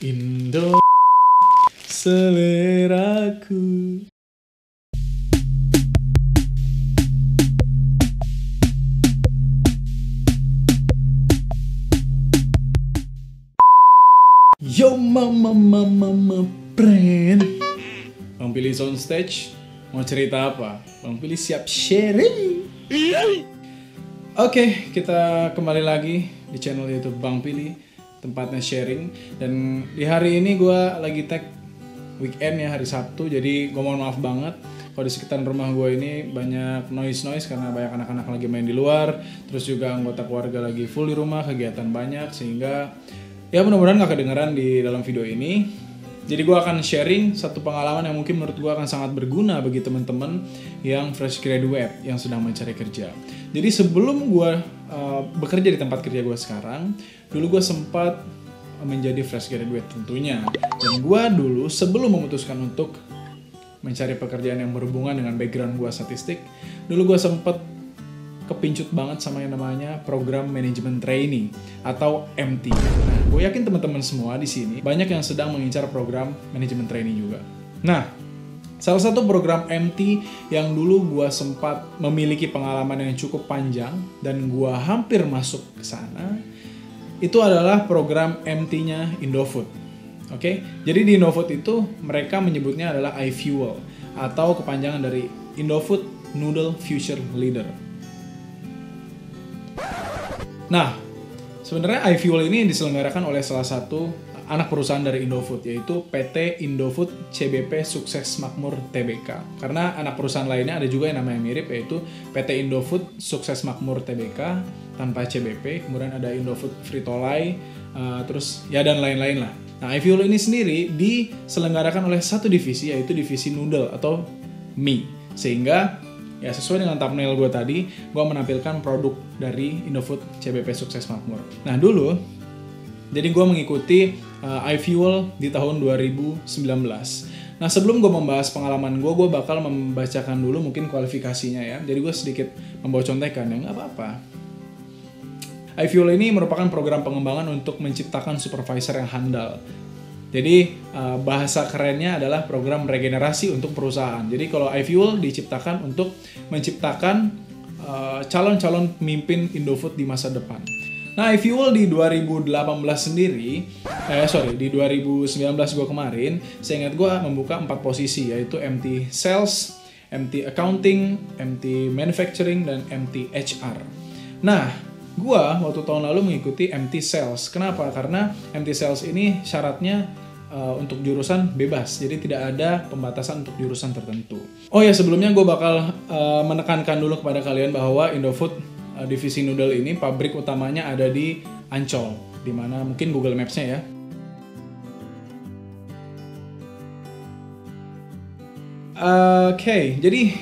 Indo seleraku. Yo mama friend. Bang Pilih on stage. Mau cerita apa? Bang Pilih siap sharing. Oke, kita kembali lagi di channel YouTube Bang Pilih, tempatnya sharing. Dan di hari ini gue lagi tag weekend ya, hari Sabtu. Jadi gue mohon maaf banget kalau di sekitar rumah gue ini banyak noise karena banyak anak-anak lagi main di luar. Terus juga anggota keluarga lagi full di rumah, kegiatan banyak, sehingga ya mudah-mudahan gak kedengeran di dalam video ini. Jadi gue akan sharing satu pengalaman yang mungkin menurut gue akan sangat berguna bagi teman-teman yang fresh graduate yang sedang mencari kerja. Jadi sebelum gue bekerja di tempat kerja gue sekarang, dulu gue sempat menjadi fresh graduate tentunya. Dan gue dulu sebelum memutuskan untuk mencari pekerjaan yang berhubungan dengan background gue statistik, dulu gue sempat kepincut banget sama yang namanya program manajemen trainee atau MT. Nah, gue yakin teman-teman semua di sini banyak yang sedang mengincar program manajemen trainee juga. Nah, salah satu program MT yang dulu gue sempat memiliki pengalaman yang cukup panjang dan gue hampir masuk ke sana, itu adalah program MT-nya Indofood. Oke, jadi di Indofood itu mereka menyebutnya adalah iFuel atau kepanjangan dari Indofood Noodle Future Leader. Nah, sebenarnya iFuel ini diselenggarakan oleh salah satu anak perusahaan dari Indofood, yaitu PT Indofood CBP Sukses Makmur Tbk. Karena anak perusahaan lainnya ada juga yang namanya mirip, yaitu PT Indofood Sukses Makmur Tbk tanpa CBP, kemudian ada Indofood Fritolay, terus ya dan lain-lain lah. Nah, iFuel ini sendiri diselenggarakan oleh satu divisi, yaitu divisi noodle atau mie. Sehingga ya sesuai dengan thumbnail gue tadi, gue menampilkan produk dari Indofood CBP Sukses Makmur. Nah dulu, jadi gue mengikuti iFuel di tahun 2019. Nah sebelum gue membahas pengalaman gue bakal membacakan dulu mungkin kualifikasinya ya. Jadi gue sedikit membawa contekan ya, nggak apa-apa. iFuel ini merupakan program pengembangan untuk menciptakan supervisor yang handal. Jadi bahasa kerennya adalah program regenerasi untuk perusahaan. Jadi kalau iFuel diciptakan untuk menciptakan calon-calon pemimpin Indofood di masa depan. Nah, iFuel di 2018 sendiri, di 2019 gue kemarin, saya ingat gue membuka 4 posisi, yaitu MT Sales, MT Accounting, MT Manufacturing, dan MT HR. Nah, gue waktu tahun lalu mengikuti MT Sales. Kenapa? Karena MT Sales ini syaratnya untuk jurusan bebas, jadi tidak ada pembatasan untuk jurusan tertentu. Oh ya, sebelumnya gue bakal menekankan dulu kepada kalian bahwa Indofood divisi noodle ini pabrik utamanya ada di Ancol, dimana mungkin Google Maps-nya ya. Oke, jadi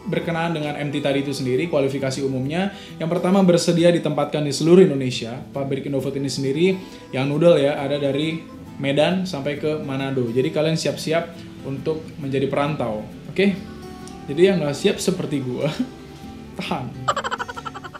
berkenaan dengan MT tadi itu sendiri, kualifikasi umumnya yang pertama bersedia ditempatkan di seluruh Indonesia. Pabrik Indofood ini sendiri yang noodle ya ada dari Medan sampai ke Manado. Jadi kalian siap-siap untuk menjadi perantau. Oke? Jadi yang gak siap seperti gua, tahan.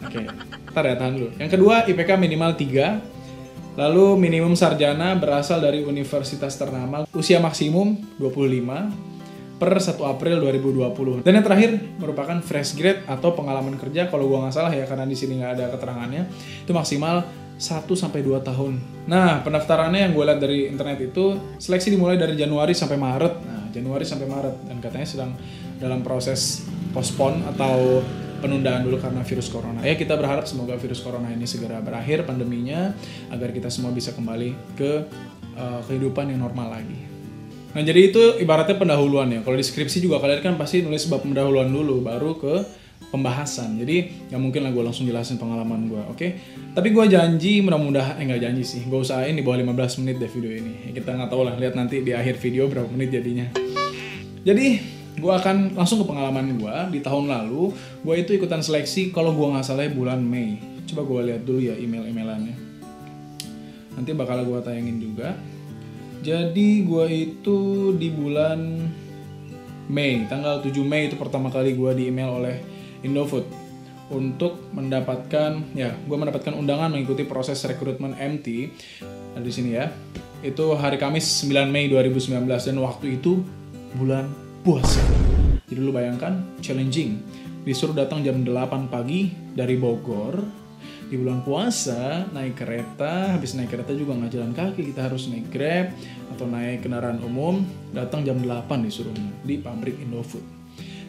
Oke, ntar ya tahan dulu. Yang kedua, IPK minimal 3. Lalu minimum sarjana berasal dari universitas ternama. Usia maksimum 25 per 1 April 2020. Dan yang terakhir merupakan fresh grade atau pengalaman kerja, kalau gua nggak salah ya, karena di sini nggak ada keterangannya, itu maksimal 1-2 tahun. Nah, pendaftarannya yang gue lihat dari internet itu seleksi dimulai dari Januari sampai Maret. Nah, Januari sampai Maret, dan katanya sedang dalam proses postpone atau penundaan dulu karena virus corona. Ya, kita berharap semoga virus corona ini segera berakhir pandeminya agar kita semua bisa kembali ke kehidupan yang normal lagi. Nah, jadi itu ibaratnya pendahuluan ya. Kalau di skripsi juga kalian kan pasti nulis bab pendahuluan dulu baru ke pembahasan. Jadi nggak mungkin lah gue langsung jelasin pengalaman gue, oke? Tapi gue janji mudah-mudahan, nggak janji sih, gue usahain di bawah 15 menit deh video ini. Ya, kita nggak tahu lah, lihat nanti di akhir video berapa menit jadinya. Jadi gue akan langsung ke pengalaman gue. Di tahun lalu gue itu ikutan seleksi, kalau gue nggak salah bulan Mei. Coba gue lihat dulu ya email-emailannya. Nanti bakal gue tayangin juga. Jadi gue itu di bulan Mei, tanggal 7 Mei itu pertama kali gue di email oleh Indofood untuk mendapatkan, ya gue mendapatkan undangan mengikuti proses rekrutmen MT. Nah, di sini ya, itu hari Kamis 9 Mei 2019 dan waktu itu bulan puasa. Jadi lu bayangkan, challenging. Disuruh datang jam 8 pagi dari Bogor di bulan puasa, naik kereta. Habis naik kereta juga nggak jalan kaki, kita harus naik Grab atau naik kendaraan umum. Datang jam 8 disuruhnya di pabrik Indofood.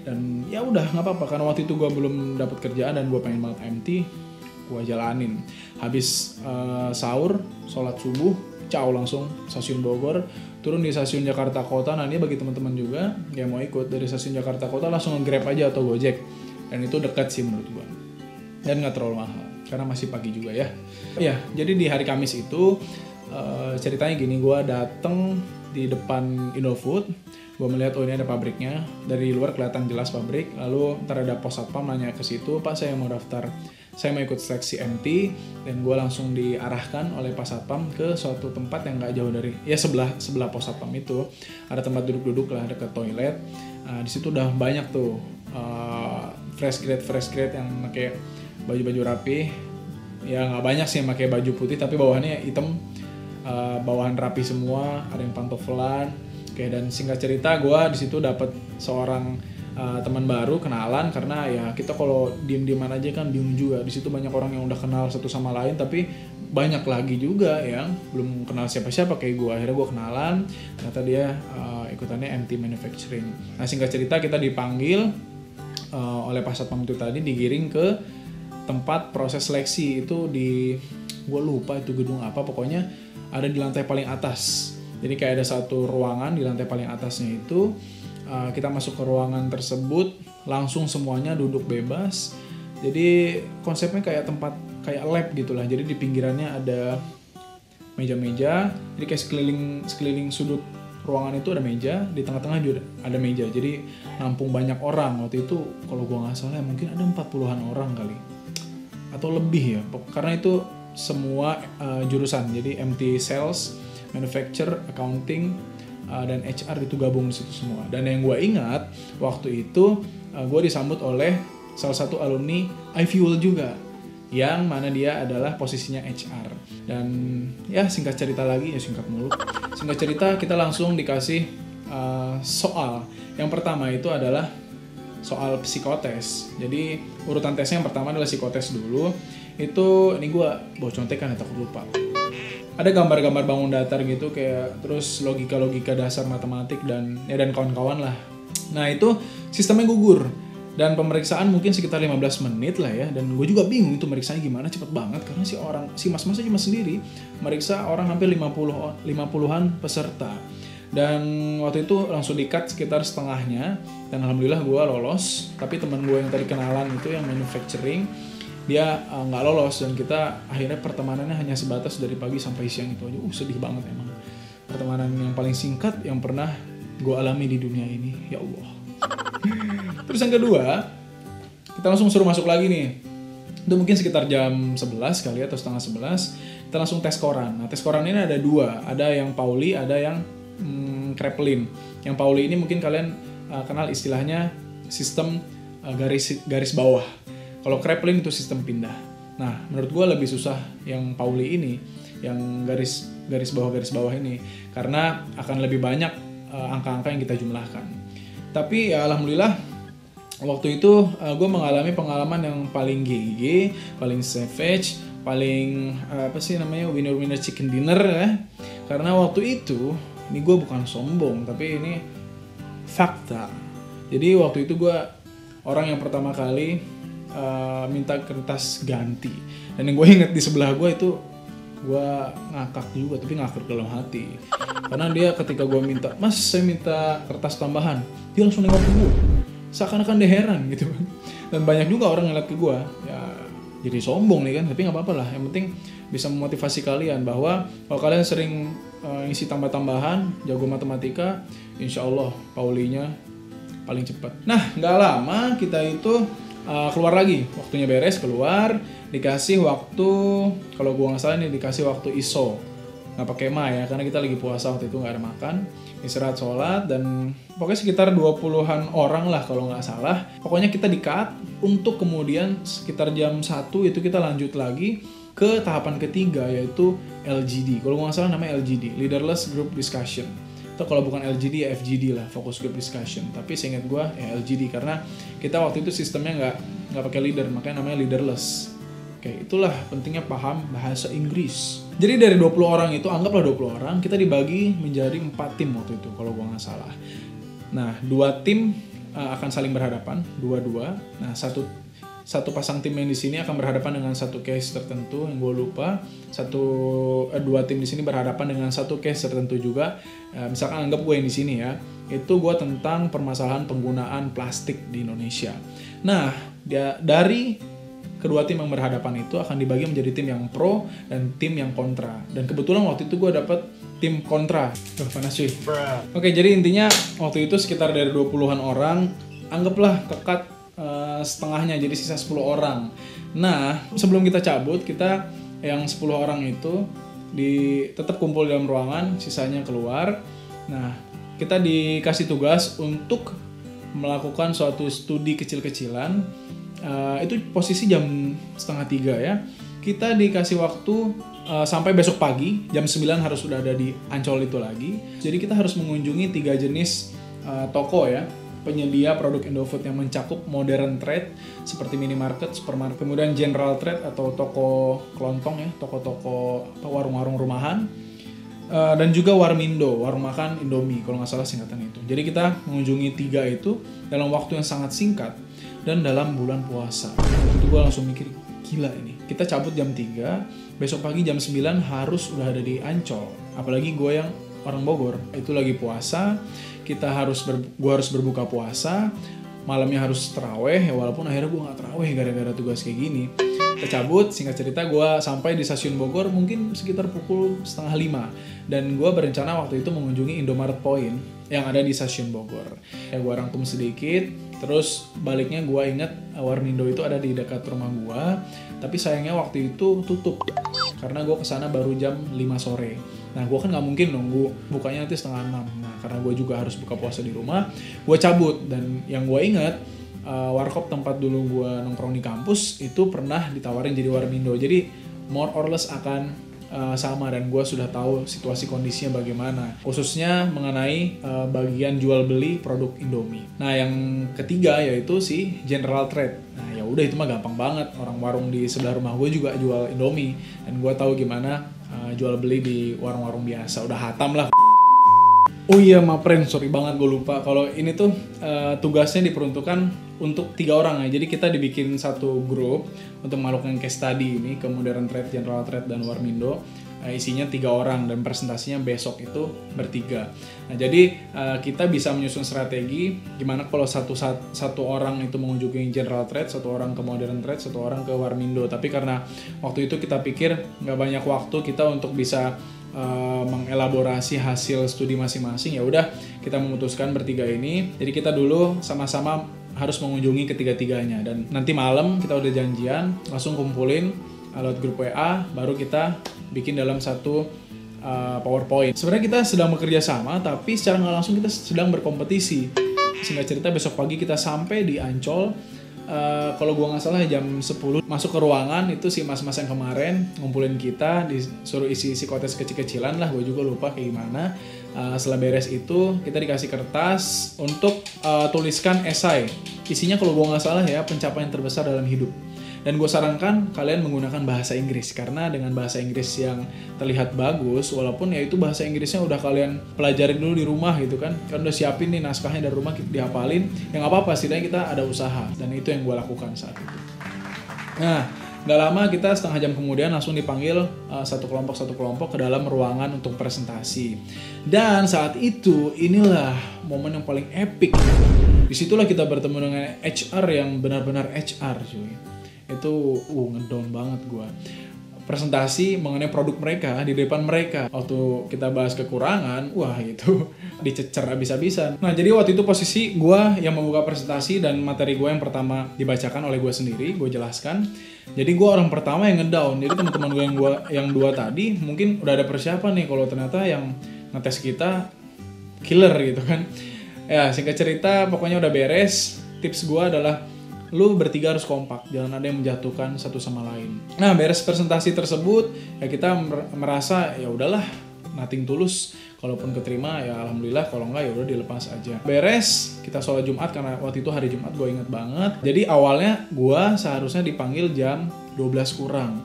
Dan ya udah nggak apa-apa, karena waktu itu gue belum dapat kerjaan dan gue pengen banget MT, gue jalanin. Habis sahur, sholat subuh, ciao langsung stasiun Bogor, turun di stasiun Jakarta Kota. Nah ini bagi teman-teman juga yang mau ikut dari stasiun Jakarta Kota langsung nge-Grab aja atau Gojek. Dan itu dekat sih menurut gue, dan nggak terlalu mahal karena masih pagi juga ya. Ya jadi di hari Kamis itu ceritanya gini, gue dateng di depan Indofood. Gue melihat, oh ini ada pabriknya, dari luar kelihatan jelas pabrik. Lalu ntar ada pos satpam nanya ke situ, Pak saya mau daftar, saya mau ikut seleksi MT. Dan gue langsung diarahkan oleh pas satpam ke suatu tempat yang gak jauh dari, ya sebelah pos satpam itu ada tempat duduk-duduk lah dekat toilet. Di situ udah banyak tuh fresh grade yang pakai baju-baju rapi. Ya nggak banyak sih yang pakai baju putih, tapi bawahannya hitam, bawahan rapi semua, ada yang pantofelan. Oke, dan singkat cerita gue di situ dapat seorang teman baru, kenalan, karena ya kita kalau diem-dieman aja kan bingung juga. Di situ banyak orang yang udah kenal satu sama lain, tapi banyak lagi juga yang belum kenal siapa-siapa kayak gue. Akhirnya gue kenalan, ternyata dia ikutannya MT Manufacturing. Nah singkat cerita kita dipanggil oleh pas satpam itu tadi, digiring ke tempat proses seleksi. Itu di, gue lupa itu gedung apa, pokoknya ada di lantai paling atas. Jadi kayak ada satu ruangan di lantai paling atasnya itu, kita masuk ke ruangan tersebut, langsung semuanya duduk bebas. Jadi konsepnya kayak tempat, kayak lab gitulah. Jadi di pinggirannya ada meja-meja, jadi kayak sekeliling sudut ruangan itu ada meja, di tengah-tengah juga ada meja. Jadi nampung banyak orang. Waktu itu kalau gua nggak salah mungkin ada 40-an orang kali, atau lebih ya, karena itu semua jurusan. Jadi MT Sales, Manufacture, Accounting, dan HR itu gabung di situ semua. Dan yang gue ingat waktu itu gue disambut oleh salah satu alumni iFuel juga, yang mana dia adalah posisinya HR. Dan ya singkat cerita lagi, ya singkat mulu. Singkat cerita kita langsung dikasih soal. Yang pertama itu adalah soal psikotes. Jadi urutan tesnya yang pertama adalah psikotes dulu. Itu ini gue bawa contekan ya, takut lupa. Ada gambar-gambar bangun datar gitu, kayak terus logika-logika dasar matematik dan kawan-kawan lah. Nah itu sistemnya gugur, dan pemeriksaan mungkin sekitar 15 menit lah ya. Dan gue juga bingung itu meriksanya gimana, cepet banget, karena si mas-masnya cuma sendiri meriksa orang hampir 50-an peserta. Dan waktu itu langsung di-cut sekitar setengahnya, dan alhamdulillah gue lolos. Tapi teman gue yang tadi kenalan itu yang manufacturing, dia nggak lolos, dan kita akhirnya pertemanannya hanya sebatas dari pagi sampai siang itu aja. Sedih banget emang. Pertemanan yang paling singkat yang pernah gue alami di dunia ini, ya Allah. Terus yang kedua, kita langsung suruh masuk lagi nih. Itu mungkin sekitar jam 11 kali atau setengah 11. Kita langsung tes koran. Nah tes koran ini ada dua, ada yang Pauli, ada yang Kraepelin. Yang Pauli ini mungkin kalian kenal istilahnya sistem garis bawah. Kalau Kraepelin itu sistem pindah. Nah, menurut gue lebih susah yang Pauli ini, yang garis bawah ini, karena akan lebih banyak angka-angka yang kita jumlahkan. Tapi ya alhamdulillah waktu itu gue mengalami pengalaman yang paling GG, paling savage, paling winner chicken dinner ya. Karena waktu itu, ini gue bukan sombong, tapi ini fakta. Jadi waktu itu gue orang yang pertama kali minta kertas ganti. Dan yang gue inget di sebelah gue itu, gue ngakak juga, tapi ngakak dalam hati. Karena dia ketika gue minta, Mas saya minta kertas tambahan, dia langsung nengok ke gue, seakan-akan dia heran gitu. Dan banyak juga orang ngeliat ke gue, ya jadi sombong nih kan, tapi gak apa-apa lah. Yang penting bisa memotivasi kalian bahwa kalau kalian sering isi tambah-tambahan, jago matematika, insya Allah Paulinya paling cepat. Nah gak lama kita itu keluar lagi, waktunya beres, keluar, dikasih waktu, kalau gua nggak salah nih dikasih waktu ISO nggak pakai ma ya, karena kita lagi puasa waktu itu, nggak ada makan, istirahat sholat, dan pokoknya sekitar 20-an orang lah kalau nggak salah. Pokoknya kita di-cut untuk kemudian sekitar jam 1 itu kita lanjut lagi ke tahapan ketiga, yaitu LGD. Kalau nggak salah namanya LGD, Leaderless Group Discussion. Atau kalau bukan LGD ya FGD lah, Focus Group Discussion. Tapi seingat gue ya LGD, karena kita waktu itu sistemnya nggak pakai leader, makanya namanya leaderless. Oke, itulah pentingnya paham bahasa Inggris. Jadi dari 20 orang itu, anggaplah 20 orang, kita dibagi menjadi 4 tim waktu itu kalau gue nggak salah. Nah, 2 tim akan saling berhadapan, 2-2. Nah, satu pasang tim yang di sini akan berhadapan dengan satu case tertentu yang gue lupa. 2 tim di sini berhadapan dengan satu case tertentu juga. Misalkan anggap gue yang di sini ya, itu gue tentang permasalahan penggunaan plastik di Indonesia. Nah, dari kedua tim yang berhadapan itu akan dibagi menjadi tim yang pro dan tim yang kontra. Dan kebetulan waktu itu gue dapet tim kontra. Panas cuy. Oke, jadi intinya waktu itu sekitar dari 20-an orang, anggaplah kekat setengahnya, jadi sisa 10 orang. Nah, sebelum kita cabut, kita yang 10 orang itu tetap kumpul dalam ruangan, sisanya keluar. Nah, kita dikasih tugas untuk melakukan suatu studi kecil-kecilan. Itu posisi jam 2:30 ya. Kita dikasih waktu sampai besok pagi, jam 9 harus sudah ada di Ancol itu lagi. Jadi kita harus mengunjungi 3 jenis toko ya, penyedia produk Indofood yang mencakup modern trade seperti minimarket, supermarket, kemudian general trade atau toko kelontong ya, toko-toko warung-warung rumahan, dan juga Warmindo, warung makan Indomie kalau nggak salah singkatan itu. Jadi kita mengunjungi 3 itu dalam waktu yang sangat singkat dan dalam bulan puasa. Itu gue langsung mikir, gila ini. Kita cabut jam 3, besok pagi jam 9 harus udah ada di Ancol. Apalagi gue yang orang Bogor, itu lagi puasa, gue harus berbuka puasa, malamnya harus taraweh, ya walaupun akhirnya gue nggak taraweh gara-gara tugas kayak gini. Kita cabut, singkat cerita gue sampai di stasiun Bogor mungkin sekitar pukul 4:30. Dan gue berencana waktu itu mengunjungi Indomaret Point yang ada di stasiun Bogor. Ya gue rangkum sedikit, terus baliknya gue inget Warmindo itu ada di dekat rumah gue, tapi sayangnya waktu itu tutup karena gue kesana baru jam 5 sore. Nah gue kan nggak mungkin nunggu bukanya nanti 5:30. Nah karena gue juga harus buka puasa di rumah, gue cabut. Dan yang gue inget, warkop tempat dulu gue nongkrong di kampus itu pernah ditawarin jadi Warmindo. Jadi more or less akan sama, dan gue sudah tahu situasi kondisinya bagaimana, khususnya mengenai bagian jual beli produk Indomie. Nah yang ketiga yaitu si general trade. Nah ya udah itu mah gampang banget, orang warung di sebelah rumah gue juga jual Indomie dan gue tahu gimana jual beli di warung-warung biasa, udah hatam lah. Oh iya Mapren, sorry banget gue lupa. Kalau ini tuh tugasnya diperuntukkan untuk 3 orang ya. Jadi kita dibikin satu grup untuk melakukan case study ini ke Modern Trade, General Trade, dan Warmindo. Isinya 3 orang dan presentasinya besok itu bertiga. Nah jadi kita bisa menyusun strategi gimana kalau satu orang itu mengunjungi General Trade, 1 orang ke Modern Trade, 1 orang ke Warmindo. Tapi karena waktu itu kita pikir nggak banyak waktu kita untuk bisa mengelaborasi hasil studi masing-masing, ya udah kita memutuskan bertiga ini. Jadi kita dulu sama-sama harus mengunjungi ketiga-tiganya, dan nanti malam kita udah janjian langsung kumpulin lewat grup WA, baru kita bikin dalam satu PowerPoint. Sebenarnya kita sedang bekerja sama, tapi secara nggak langsung kita sedang berkompetisi. Singkat cerita besok pagi kita sampai di Ancol. Kalau gue nggak salah jam 10 masuk ke ruangan, itu si mas-mas yang kemarin ngumpulin kita disuruh isi kotes kecil-kecilan lah, gue juga lupa kayak gimana. Setelah beres itu kita dikasih kertas untuk tuliskan esai, isinya kalau gue nggak salah ya, pencapaian terbesar dalam hidup. Dan gue sarankan kalian menggunakan bahasa Inggris, karena dengan bahasa Inggris yang terlihat bagus, walaupun ya itu bahasa Inggrisnya udah kalian pelajarin dulu di rumah gitu kan udah siapin nih naskahnya dari rumah, dihafalin, ya nggak apa-apa, setidaknya kita ada usaha. Dan itu yang gue lakukan saat itu. Nah, nggak lama kita setengah jam kemudian langsung dipanggil satu kelompok ke dalam ruangan untuk presentasi. Dan saat itu inilah momen yang paling epic. Disitulah kita bertemu dengan HR yang benar-benar HR cuy. Itu ngedown banget gue. Presentasi mengenai produk mereka di depan mereka. Waktu kita bahas kekurangan, wah itu dicecer abis-abisan. Nah jadi waktu itu posisi gue yang membuka presentasi, dan materi gue yang pertama dibacakan oleh gue sendiri, gue jelaskan. Jadi gue orang pertama yang ngedown. Jadi teman-teman gue yang dua tadi mungkin udah ada persiapan nih kalau ternyata yang ngetes kita killer gitu kan. Ya singkat cerita pokoknya udah beres. Tips gue adalah lu bertiga harus kompak, jangan ada yang menjatuhkan satu sama lain. Nah beres presentasi tersebut ya kita merasa ya udahlah nothing tulus, kalaupun keterima ya alhamdulillah, kalau enggak ya udah dilepas aja. Beres kita sholat Jumat karena waktu itu hari Jumat gue inget banget. Jadi awalnya gue seharusnya dipanggil jam 12 kurang.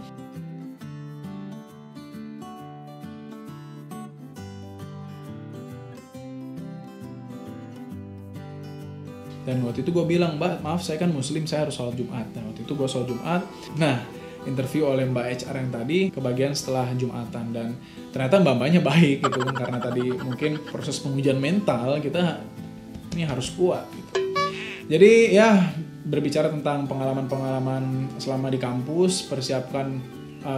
Dan waktu itu gue bilang, Mbak, maaf saya kan muslim, saya harus sholat Jumat. Dan waktu itu gue sholat Jumat. Nah, interview oleh Mbak HR yang tadi kebagian setelah Jumatan. Dan ternyata mbak-mbaknya baik gitu kan. Karena tadi mungkin proses pengujian mental kita ini harus kuat gitu. Jadi ya berbicara tentang pengalaman-pengalaman selama di kampus, persiapkan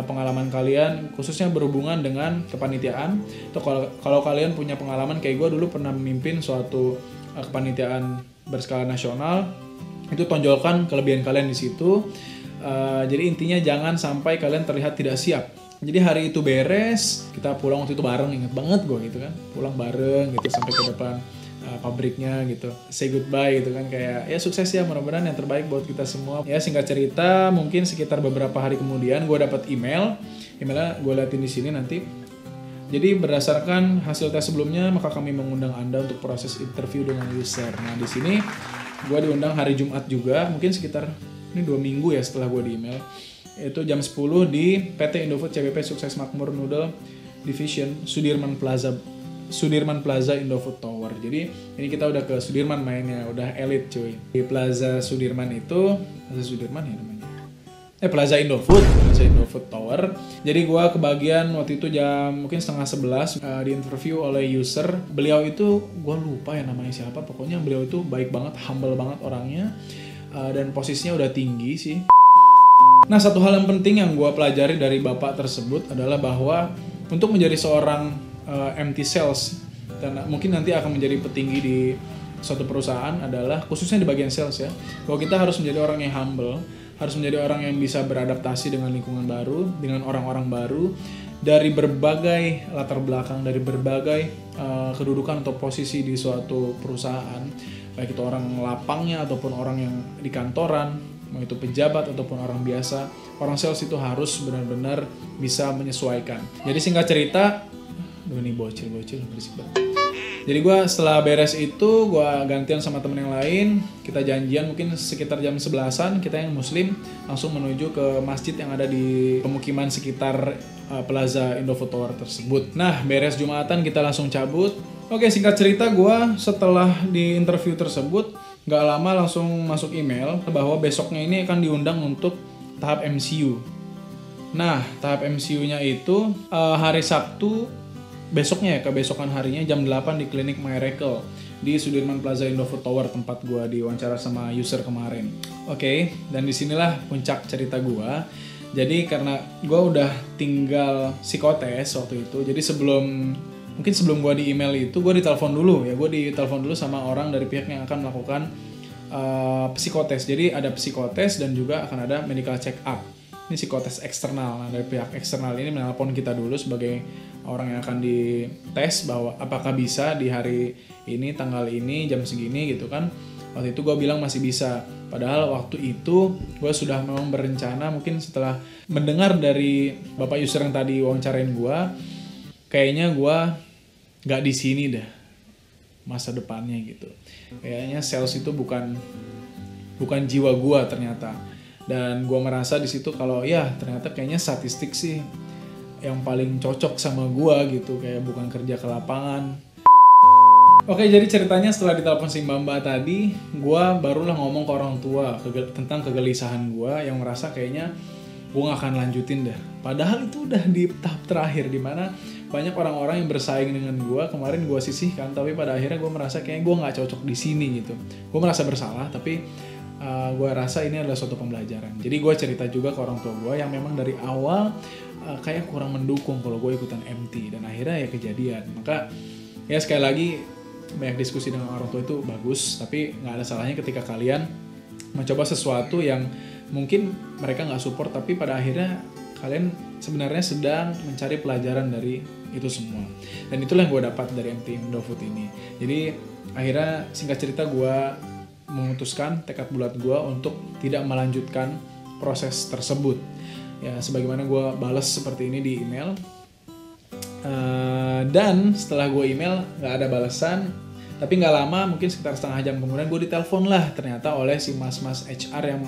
pengalaman kalian khususnya berhubungan dengan kepanitiaan. Atau kalau kalian punya pengalaman kayak gue dulu pernah memimpin suatu kepanitiaan berskala nasional, itu tonjolkan kelebihan kalian di situ. Jadi intinya jangan sampai kalian terlihat tidak siap. Jadi hari itu beres, kita pulang waktu itu bareng, inget banget gue gitu kan, pulang bareng gitu sampai ke depan pabriknya gitu, say goodbye gitu kan, kayak ya sukses ya, mudah-mudahan yang terbaik buat kita semua. Ya singkat cerita mungkin sekitar beberapa hari kemudian gue dapat emailnya gue liatin di sini nanti. Jadi berdasarkan hasil tes sebelumnya, maka kami mengundang Anda untuk proses interview dengan user. Nah di sini gue diundang hari Jumat juga, mungkin sekitar ini 2 minggu ya setelah gue di email. Itu jam 10 di PT Indofood CBP Sukses Makmur Noodle Division Sudirman Plaza Indofood Tower. Jadi ini kita udah ke Sudirman mainnya, udah elit cuy. Di Plaza Sudirman itu, Plaza Sudirman ya namanya. Plaza Indofood Tower. Jadi gue kebagian waktu itu jam mungkin 10:30 di interview oleh user. Beliau itu gue lupa ya namanya siapa. Pokoknya beliau itu baik banget, humble banget orangnya, dan posisinya udah tinggi sih. Nah satu hal yang penting yang gue pelajari dari bapak tersebut adalah bahwa untuk menjadi seorang MT sales dan mungkin nanti akan menjadi petinggi di suatu perusahaan adalah khususnya di bagian sales ya. Bahwa kita harus menjadi orang yang humble, harus menjadi orang yang bisa beradaptasi dengan lingkungan baru, dengan orang-orang baru, dari berbagai latar belakang, dari berbagai kedudukan atau posisi di suatu perusahaan, baik itu orang lapangnya ataupun orang yang di kantoran, mau itu pejabat ataupun orang biasa, orang sales itu harus benar-benar bisa menyesuaikan. Jadi singkat cerita, ini bocil berisik banget. Jadi gue setelah beres itu, gue gantian sama temen yang lain, kita janjian mungkin sekitar jam 11-an, kita yang muslim langsung menuju ke masjid yang ada di pemukiman sekitar Plaza Indofood Tower tersebut. Nah, beres Jumatan kita langsung cabut. Oke, singkat cerita gue setelah di interview tersebut, gak lama langsung masuk email bahwa besoknya ini akan diundang untuk tahap MCU. Nah, tahap MCU-nya itu hari Sabtu, besoknya ya, kebesokan harinya jam 8 di klinik Miracle di Sudirman Plaza Indofood Tower tempat gue diwawancara sama user kemarin. Oke, dan disinilah puncak cerita gue. Jadi karena gue udah tinggal psikotes waktu itu, jadi sebelum gue di email itu gue ditelepon dulu ya, gue ditelepon dulu sama orang dari pihak yang akan melakukan psikotes. Jadi ada psikotes dan juga akan ada medical check up. Ini psikotes eksternal. Nah, dari pihak eksternal ini menelpon kita dulu sebagai orang yang akan dites bahwa apakah bisa di hari ini, tanggal ini, jam segini gitu kan. Waktu itu gue bilang masih bisa. Padahal waktu itu gue sudah memang berencana, mungkin setelah mendengar dari bapak user yang tadi wawancarain gue, kayaknya gue gak di sini dah masa depannya gitu. Kayaknya sales itu bukan jiwa gue ternyata. Dan gue merasa di situ kalau ya ternyata kayaknya statistik sih yang paling cocok sama gue gitu, kayak bukan kerja ke lapangan. Oke, jadi ceritanya setelah ditelepon si Mbak tadi, gue barulah ngomong ke orang tua tentang kegelisahan gue yang merasa kayaknya gue gak akan lanjutin dah. Padahal itu udah di tahap terakhir dimana banyak orang-orang yang bersaing dengan gue, kemarin gue sisihkan, tapi pada akhirnya gue merasa kayaknya gue gak cocok di sini gitu. Gue merasa bersalah, tapi gue rasa ini adalah suatu pembelajaran. Jadi gue cerita juga ke orang tua gue yang memang dari awal kayak kurang mendukung kalau gue ikutan MT, dan akhirnya ya kejadian. Maka ya sekali lagi banyak diskusi dengan orang tua itu bagus, tapi nggak ada salahnya ketika kalian mencoba sesuatu yang mungkin mereka nggak support, tapi pada akhirnya kalian sebenarnya sedang mencari pelajaran dari itu semua. Dan itulah yang gue dapat dari MT Indofood ini. Jadi akhirnya singkat cerita gue memutuskan tekad bulat gue untuk tidak melanjutkan proses tersebut. Ya sebagaimana gue balas seperti ini di email. Dan setelah gue email nggak ada balasan, tapi nggak lama, mungkin sekitar setengah jam kemudian gue ditelepon lah ternyata oleh si mas-mas HR yang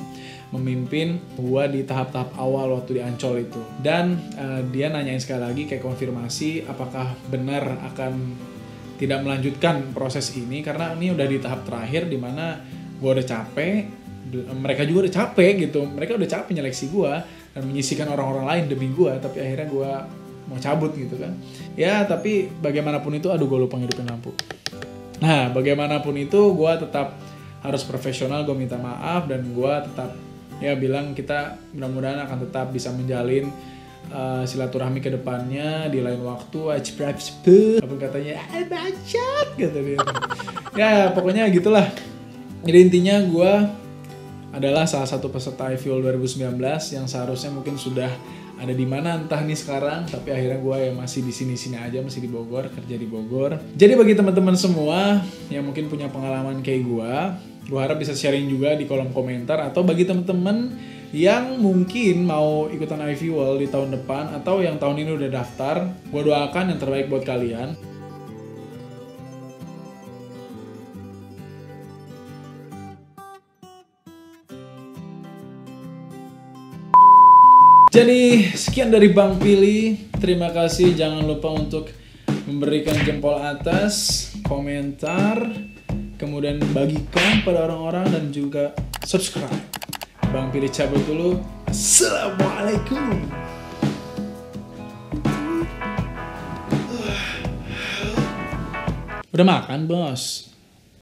memimpin gue di tahap-tahap awal waktu di Ancol itu. Dan dia nanyain sekali lagi kayak konfirmasi apakah benar akan tidak melanjutkan proses ini, karena ini udah di tahap terakhir dimana gue udah capek, mereka juga udah capek gitu, mereka udah capek nyeleksi gue dan menyisihkan orang-orang lain demi gue, tapi akhirnya gue mau cabut gitu kan. Ya tapi bagaimanapun itu, aduh gue lupa ngidupin lampu. Nah bagaimanapun itu gue tetap harus profesional, gue minta maaf, dan gue tetap ya bilang kita mudah-mudahan akan tetap bisa menjalin silaturahmi ke depannya di lain waktu. Apa katanya, bacot gitu dia. Ya pokoknya gitulah. Jadi intinya gue adalah salah satu peserta iFuel 2019 yang seharusnya mungkin sudah ada di mana entah nih sekarang, tapi akhirnya gue ya masih di sini-sini aja, masih di Bogor, kerja di Bogor. Jadi bagi teman-teman semua yang mungkin punya pengalaman kayak gue harap bisa sharing juga di kolom komentar, atau bagi teman-teman yang mungkin mau ikutan iFuel di tahun depan atau yang tahun ini udah daftar, gue doakan yang terbaik buat kalian. Jadi sekian dari Bang Pilih, terima kasih. Jangan lupa untuk memberikan jempol atas, komentar, kemudian bagikan pada orang-orang, dan juga subscribe. Bang Pilih cabut dulu. Assalamualaikum. Udah makan, bos?